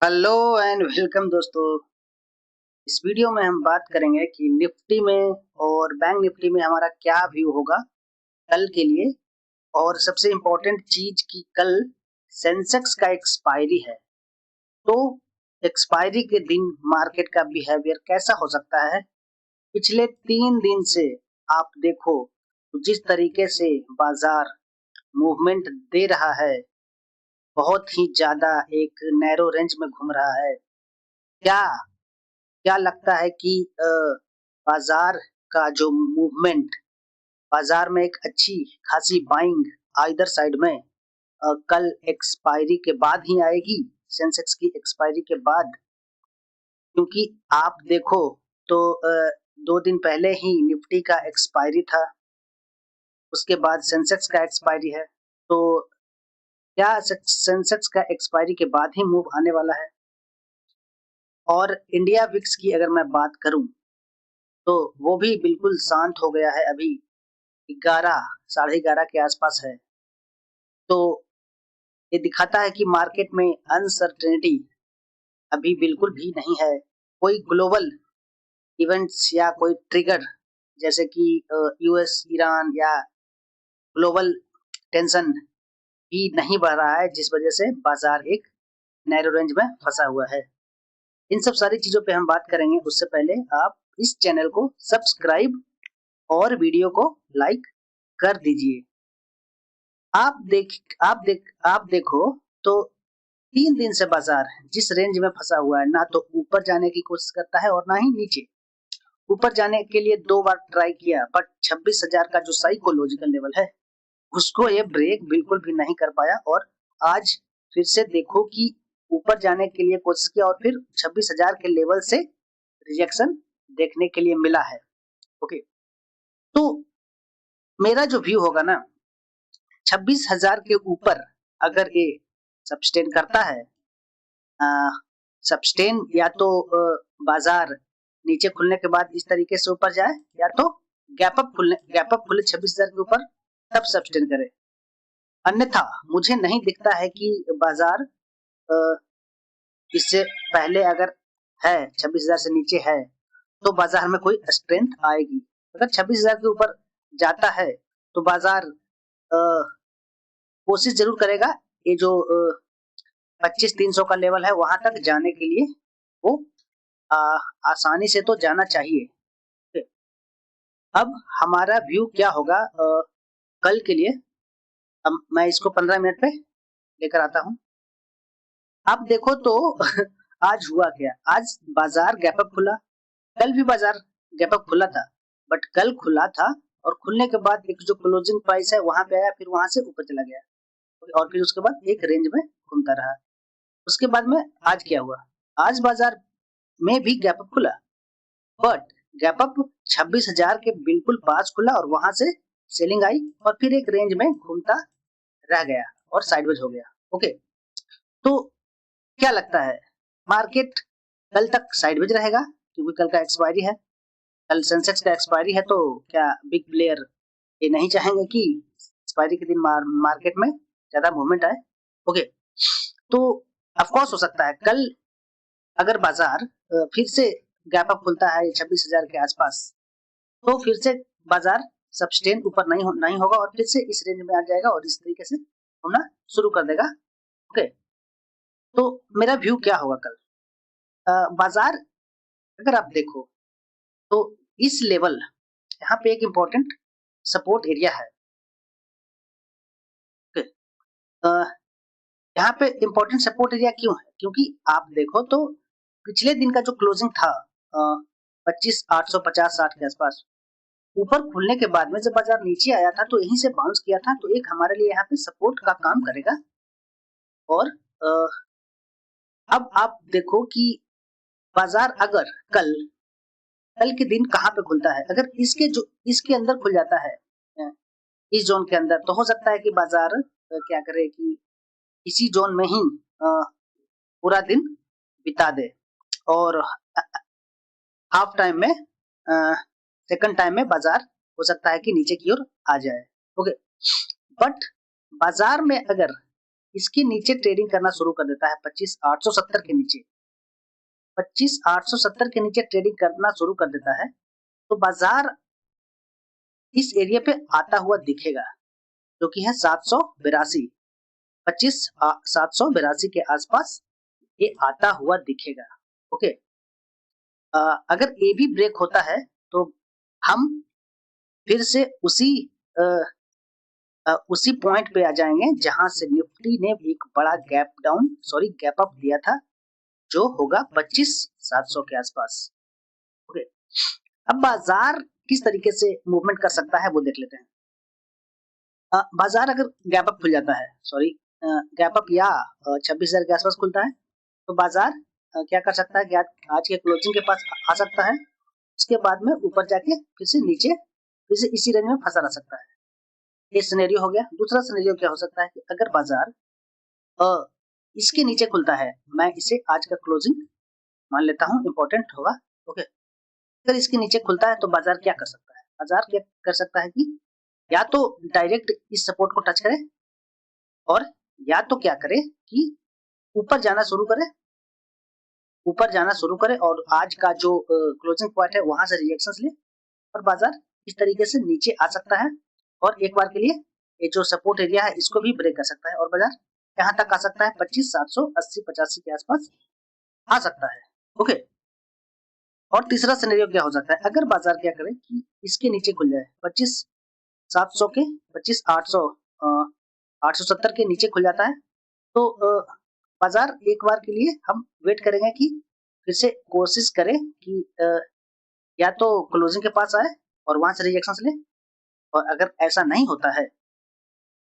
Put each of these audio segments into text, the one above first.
Hello and welcome दोस्तों। इस video में हम बात करेंगे कि निफ्टी में और बैंक निफ्टी में हमारा क्या व्यू होगा कल के लिए। और सबसे इम्पोर्टेंट चीज कि कल सेंसेक्स का एक्सपायरी है, तो एक्सपायरी के दिन मार्केट का बिहेवियर कैसा हो सकता है। पिछले 3 दिन से आप देखो तो जिस तरीके से बाजार मूवमेंट दे रहा है, बहुत ही ज्यादा एक नैरो रेंज में घूम रहा है। क्या क्या लगता है कि बाजार का जो मूवमेंट, बाजार में एक अच्छी खासी बाइंग आइदर साइड में कल एक्सपायरी के बाद ही आएगी, सेंसेक्स की एक्सपायरी के बाद। क्योंकि आप देखो तो 2 दिन पहले ही निफ्टी का एक्सपायरी था, उसके बाद सेंसेक्स का एक्सपायरी है। तो क्या सेंसेक्स का एक्सपायरी के बाद ही मूव आने वाला है। और इंडिया विक्स की अगर मैं बात करूं तो वो भी बिल्कुल शांत हो गया है, अभी 11 11:30 के आसपास है। तो ये दिखाता है कि मार्केट में अनसर्टेनिटी अभी बिल्कुल भी नहीं है। कोई ग्लोबल इवेंट्स या कोई ट्रिगर जैसे कि यूएस ईरान या ग्लोबल टेंशन भी नहीं बढ़ रहा है, जिस वजह से बाजार एक नैरो रेंज में फंसा हुआ है। इन सब सारी चीजों पे हम बात करेंगे। उससे पहले आप इस चैनल को सब्सक्राइब और वीडियो को लाइक कर दीजिए। आप देखो तो 3 दिन से बाजार जिस रेंज में फंसा हुआ है, ना तो ऊपर जाने की कोशिश करता है और ना ही नीचे। ऊपर जाने के लिए 2 बार ट्राई किया, बट 26,000 का जो साइकोलॉजिकल लेवल है उसको ये ब्रेक बिल्कुल भी नहीं कर पाया। और आज फिर से देखो कि ऊपर जाने के लिए कोशिश किया और फिर 26,000 के लेवल से रिजेक्शन देखने के लिए मिला है। ओके, तो मेरा जो व्यू होगा ना, 26,000 के ऊपर अगर ये सब्सटेन करता है, सब्सटेन या तो बाजार नीचे खुलने के बाद इस तरीके से ऊपर जाए, या तो गैप अप खुले 26,000 के ऊपर, तब सब्सटेन करे। अन्यथा मुझे नहीं दिखता है कि बाजार इससे पहले अगर है 26,000 से नीचे है तो बाजार में कोई स्ट्रेंथ आएगी। अगर 26,000 के ऊपर जाता है तो बाजार कोशिश जरूर करेगा, ये जो 25,300 का लेवल है वहां तक जाने के लिए वो आ, आसानी से तो जाना चाहिए। अब हमारा व्यू क्या होगा कल के लिए। अब मैं इसको 15 मिनट पे लेकर आता हूँ। आप देखो तो आज हुआ क्या। आज बाजार गैप अप खुला। कल भी बाजार गैप अप खुला था, बट कल खुला था और खुलने के बाद एक जो क्लोजिंग प्राइस है वहां पे आया, फिर वहां से ऊपर चला गया और फिर उसके बाद एक रेंज में घूमता रहा। उसके बाद में आज क्या हुआ, आज बाजार में भी गैप अप खुला, बट गैप अप 26,000 के बिल्कुल पास खुला और वहां से सेलिंग आई और फिर एक रेंज में घूमता रह गया और साइडवेज हो गया। ओके, तो क्या लगता है मार्केट कल तक साइडवेज रहेगा, क्योंकि कल का एक्सपायरी है। कल सेंसेक्स का एक्सपायरी है, तो क्या बिग प्लेयर ये नहीं चाहेंगे कि एक्सपायरी के दिन मार्केट में ज्यादा मूवमेंट आए। ओके, तो ऑफकोर्स हो सकता है कल अगर बाजार फिर से गैप अप खुलता है 26,000 के आसपास, तो फिर से बाजार सब्सटेन ऊपर नहीं होगा और फिर से इस रेंज में आ जाएगा और इस तरीके से होना शुरू कर देगा। ओके, तो मेरा व्यू क्या होगा कल। बाजार अगर आप देखो तो इस लेवल, यहाँ पे एक इम्पोर्टेंट सपोर्ट एरिया है। ओके, यहाँ पे इम्पोर्टेंट सपोर्ट एरिया क्यों है, क्योंकि आप देखो तो पिछले दिन का जो क्लोजिंग था 25,850-60 के आसपास, ऊपर खुलने के बाद में जब बाजार नीचे आया था तो यहीं से बाउंस किया था, तो एक हमारे लिए यहाँ पे सपोर्ट का काम करेगा। और अब आप देखो कि बाजार अगर कल कल के दिन कहाँ पे खुलता है, अगर इसके अंदर खुल जाता है इस जोन के अंदर, तो हो सकता है कि बाजार क्या करे कि इसी जोन में ही पूरा दिन बिता दे और हाफ टाइम में सेकंड टाइम में बाजार हो सकता है कि नीचे की ओर आ जाए। ओके, बट बाजार में अगर इसके नीचे ट्रेडिंग करना शुरू कर देता है 25,870 के नीचे, 25,870 के नीचे ट्रेडिंग करना शुरू कर देता है, तो बाजार इस एरिया पे आता हुआ दिखेगा, जो कि है 782, 782 के आसपास ये आता हुआ दिखेगा। ओके, अगर ये भी ब्रेक होता है तो हम फिर से उसी पॉइंट पे आ जाएंगे जहां से निफ्टी ने एक बड़ा गैप अप दिया था, जो होगा 25,700 के आसपास। ओके, अब बाजार किस तरीके से मूवमेंट कर सकता है वो देख लेते हैं। बाजार अगर गैप अप खुल जाता है, गैप अप या 26,000 के आसपास खुलता है, तो बाजार क्या कर सकता है कि आज के क्लोजिंग के पास आ सकता है, उसके बाद में ऊपर जाके फिर से नीचे फिर से इसी रेंज में फंसा रह सकता है। ये सिनेरियो हो गया। दूसरा सिनेरियो क्या हो सकता है कि अगर बाजार इसके नीचे खुलता है, मैं इसे आज का क्लोजिंग मान लेता हूँ, इंपॉर्टेंट होगा। ओके, अगर इसके नीचे खुलता है तो बाजार क्या कर सकता है? बाजार क्या कर सकता है कि या तो डायरेक्ट इस सपोर्ट को टच करे, और या तो क्या करे कि ऊपर जाना शुरू करे और आज का जो क्लोजिंग पॉइंट है वहां से रिएक्शंस ले, और बाजार इस तरीके से नीचे आ सकता है और एक बार के लिए ये जो सपोर्ट एरिया है इसको भी ब्रेक कर सकता है और बाजार यहाँ तक आ सकता है 25,780-85 के आसपास आ सकता है। ओके, और तीसरा सिनेरियो क्या हो सकता है? अगर बाजार क्या करे कि इसके नीचे खुल जाए 25,700 के 25,800 870 के नीचे खुल जाता है, तो बाजार एक बार के लिए हम वेट करेंगे कि फिर से कोशिश करे कि या तो क्लोजिंग के पास आए और वहां से रिजेक्शंस ले, और अगर ऐसा नहीं होता है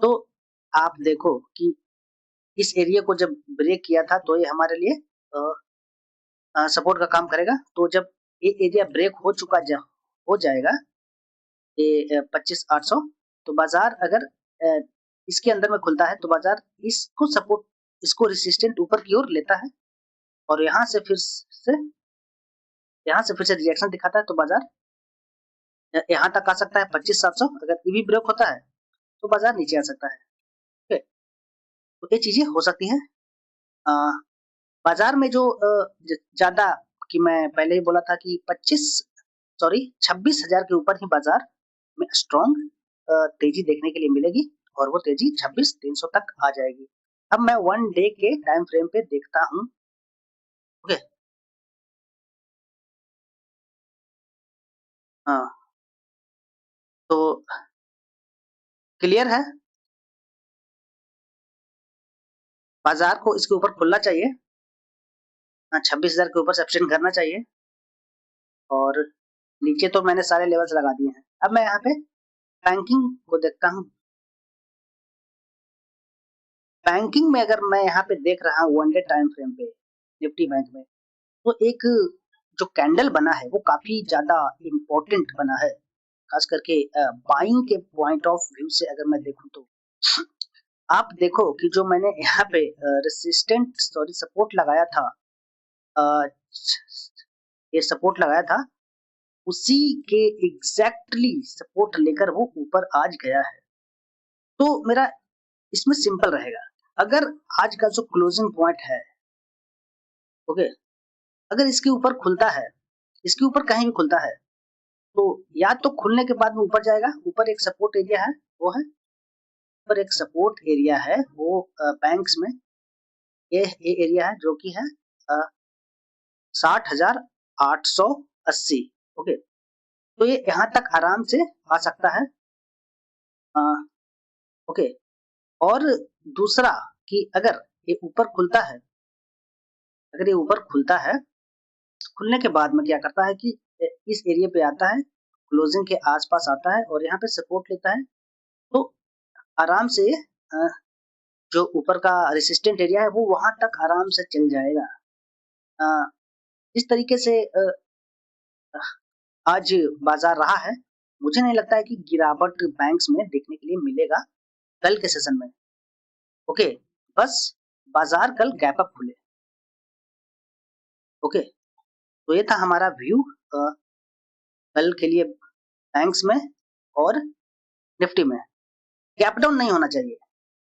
तो आप देखो कि इस एरिया को जब ब्रेक किया था तो ये हमारे लिए सपोर्ट का काम करेगा। तो जब ये एरिया ब्रेक हो जाएगा ये 25,800, तो बाजार अगर इसके अंदर में खुलता है तो बाजार इसको रेसिस्टेंट ऊपर की ओर लेता है और यहाँ से फिर से रिएक्शन दिखाता है, तो बाजार यहाँ तक आ सकता है 25,700। अगर ये भी ब्रेक होता है तो बाजार नीचे आ सकता है। ओके, तो ये चीजें हो सकती हैं। बाजार में जो ज्यादा कि मैं पहले ही बोला था कि 26,000 के ऊपर ही बाजार में स्ट्रॉन्ग तेजी देखने के लिए मिलेगी, और वो तेजी 26,300 तक आ जाएगी। अब मैं 1 डे के टाइम फ्रेम पे देखता हूँ। ओके, हाँ, तो क्लियर है, बाजार को इसके ऊपर खुलना चाहिए, 26,000 के ऊपर सब्सटेंड करना चाहिए, और नीचे तो मैंने सारे लेवल्स लगा दिए हैं। अब मैं यहाँ पे बैंकिंग को देखता हूँ। बैंकिंग में अगर मैं यहाँ पे देख रहा हूँ 1 डे टाइम फ्रेम पे निफ्टी बैंक में, तो एक जो कैंडल बना है वो काफी ज्यादा इम्पोर्टेंट बना है, खास करके बाइंग के पॉइंट ऑफ व्यू से अगर मैं देखूं तो आप देखो कि जो मैंने यहाँ पे सपोर्ट लगाया था, ये सपोर्ट लगाया था, उसी के एग्जैक्टली सपोर्ट लेकर वो ऊपर आज गया है। तो मेरा इसमें सिंपल रहेगा, अगर आज का जो क्लोजिंग पॉइंट है, ओके, अगर इसके ऊपर खुलता है, इसके ऊपर कहीं भी खुलता है, तो या तो खुलने के बाद में ऊपर जाएगा, ऊपर एक सपोर्ट एरिया है वो है, ऊपर एक सपोर्ट एरिया है वो बैंक्स में ये एरिया है जो कि है 60,880। ओके, तो ये यहाँ तक आराम से आ सकता है। ओके, और दूसरा कि अगर ये ऊपर खुलता है, अगर ये ऊपर खुलता है, खुलने के बाद में क्या करता है कि इस एरिया पे आता है, क्लोजिंग के आसपास आता है और यहाँ पे सपोर्ट लेता है, तो आराम से जो ऊपर का रेसिस्टेंट एरिया है वो वहां तक आराम से चल जाएगा। इस तरीके से आज बाजार रहा है। मुझे नहीं लगता है कि गिरावट बैंक्स में देखने के लिए मिलेगा कल के सेशन में। ओके, बस बाजार कल गैप अप खुले। ओके, तो ये था हमारा व्यू कल के लिए बैंक्स में और निफ्टी में। गैप डाउन नहीं होना चाहिए,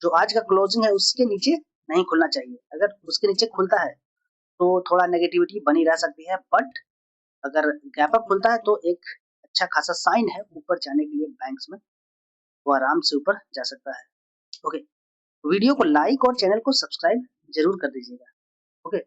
जो आज का क्लोजिंग है उसके नीचे नहीं खुलना चाहिए। अगर उसके नीचे खुलता है तो थोड़ा नेगेटिविटी बनी रह सकती है, बट अगर गैप अप खुलता है तो एक अच्छा खासा साइन है ऊपर जाने के लिए बैंक्स में, वो आराम से ऊपर जा सकता है। ओके, वीडियो को लाइक और चैनल को सब्सक्राइब जरूर कर दीजिएगा। ओके।